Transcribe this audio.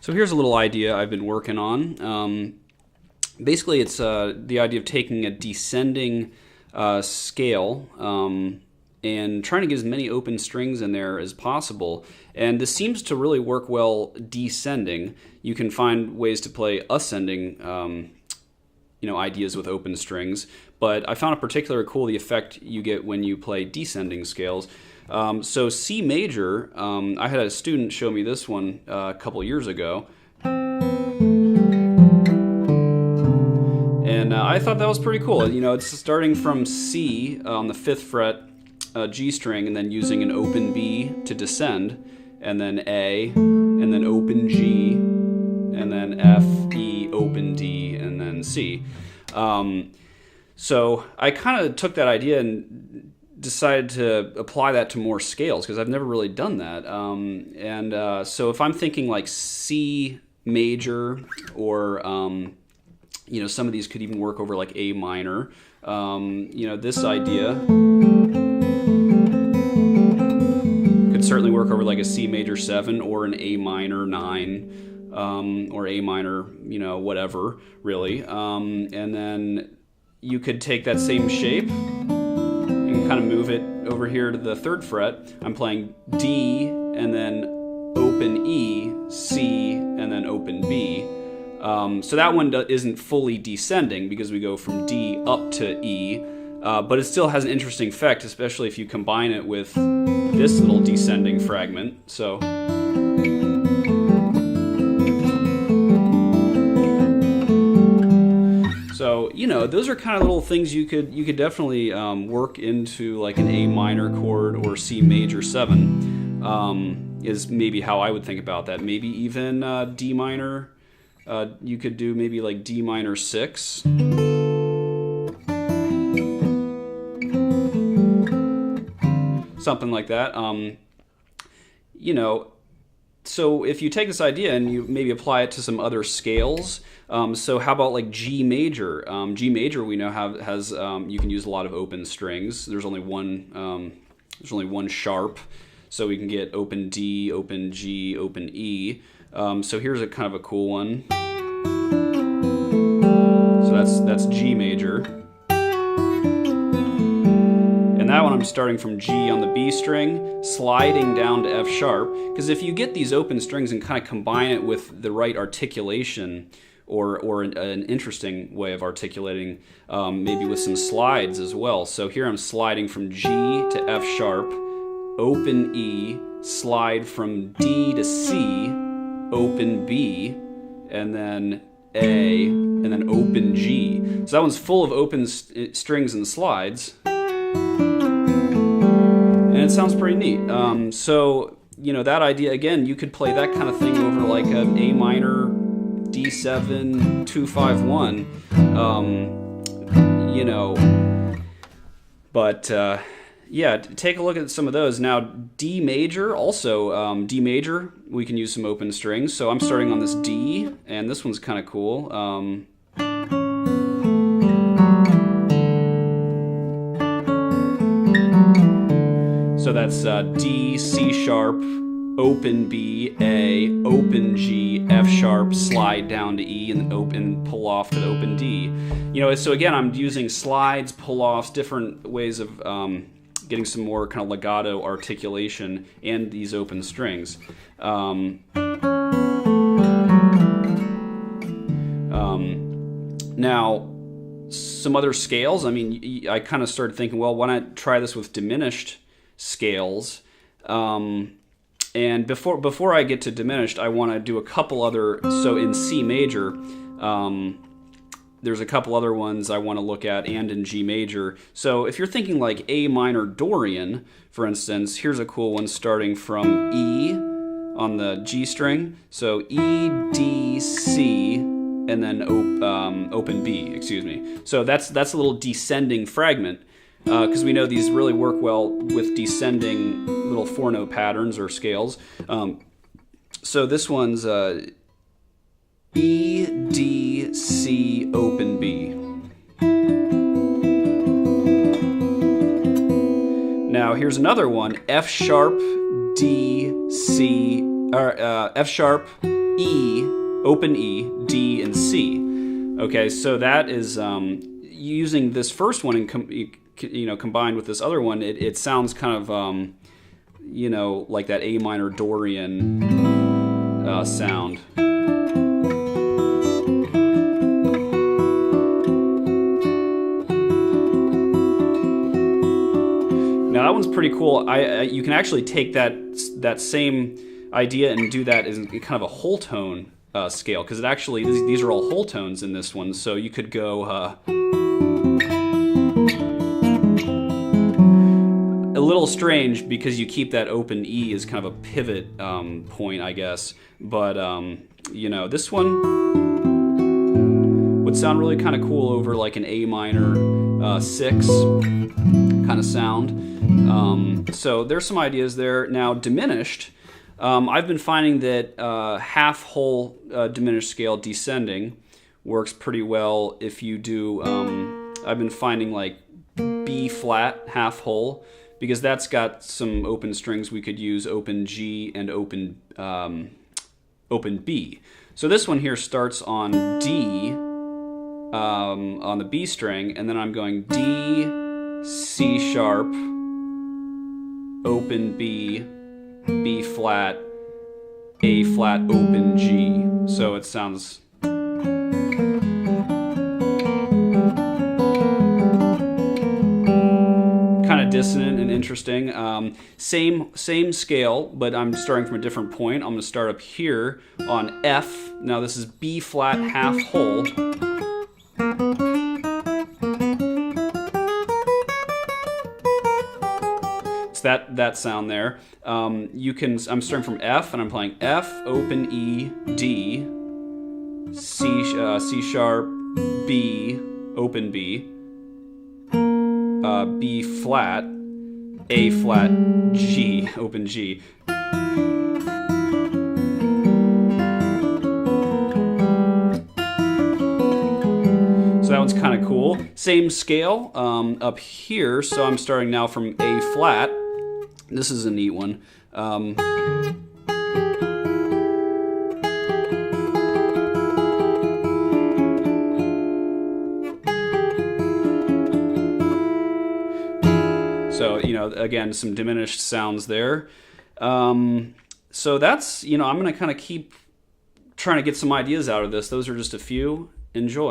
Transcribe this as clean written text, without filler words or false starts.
So here's a little idea I've been working on. Basically, it's the idea of taking a descending scale and trying to get as many open strings in there as possible. And this seems to really work well descending. You can find ways to play ascending ideas with open strings, but I found it particularly cool the effect you get when you play descending scales. So C major, I had a student show me this one a couple years ago, and I thought that was pretty cool. You know, it's starting from C on the 5th fret G string, and then using an open B to descend, and then A, and then open G, and then F, E, open D, and then C. So I kind of took that idea and decided to apply that to more scales because I've never really done that. So if I'm thinking like C major, or some of these could even work over like A minor. This idea could certainly work over like a C major 7 or an A minor 9, or A minor, whatever, really. And then you could take that same shape and kind of move it over here to the 3rd fret. I'm playing D and then open E, C, and then open B. So that one isn't fully descending because we go from D up to E, but it still has an interesting effect, especially if you combine it with this little descending fragment. So those are kind of little things you could definitely work into like an A minor chord or C major 7, is maybe how I would think about that. Maybe even D minor. You could do maybe like D minor 6. Something like that. So if you take this idea and you maybe apply it to some other scales, so how about like G major? G major we know has you can use a lot of open strings. There's only one sharp, so we can get open D, open G, open E. So here's a kind of a cool one. So that's G major. And that one I'm starting from G on the B string, sliding down to F sharp. Because if you get these open strings and kind of combine it with the right articulation, or an interesting way of articulating, maybe with some slides as well. So here I'm sliding from G to F sharp, open E, slide from D to C, open B, and then A, and then open G. So that one's full of open strings and slides. And it sounds pretty neat. So that idea, again, you could play that kind of thing over like an A minor, D7, 2, 5, 1. Yeah, take a look at some of those. Now, D major, also D major, we can use some open strings. So I'm starting on this D, and this one's kind of cool. So that's D, C sharp, open B, A, open G, F sharp, slide down to E, and open, pull off to the open D. So again, I'm using slides, pull-offs, different ways of getting some more kind of legato articulation and these open strings. Now, some other scales. I kind of started thinking, well, why not try this with diminished scales? And before I get to diminished, I want to do a couple other. So in C major, there's a couple other ones I want to look at, and in G major. So if you're thinking like A minor Dorian, for instance, here's a cool one starting from E on the G string. So E, D, C, and then open B, excuse me. So that's a little descending fragment, because we know these really work well with descending little 4-note patterns or scales. So this one's E, D, C, open B. Now here's another one, F sharp, D, C, or F sharp, E, open E, D, and C. Okay, so that is using this first one and combined with this other one, it sounds kind of like that A minor Dorian sound. Now that one's pretty cool. You can actually take that same idea and do that as kind of a whole tone scale, because it actually these are all whole tones in this one. So you could go a little strange because you keep that open E as kind of a pivot point, I guess. But this one would sound really kind of cool over like an A minor 6 kind of sound. So there's some ideas there. Now, diminished, I've been finding that half whole diminished scale descending works pretty well if you do, I've been finding like B flat half whole, because that's got some open strings we could use, open G and open B. So this one here starts on D, on the B string, and then I'm going D, C sharp, open B, B flat, A flat, open G. So it sounds kind of dissonant and interesting. Same scale, but I'm starting from a different point. I'm going to start up here on F. Now this is B flat half whole. That sound there. I'm starting from F and I'm playing F, open E, D, C sharp, B, open B, B flat, A flat, G, open G. So that one's kind of cool. Same scale up here, so I'm starting now from A flat. This is a neat one. So, again, some diminished sounds there. So that's, I'm going to kind of keep trying to get some ideas out of this. Those are just a few. Enjoy.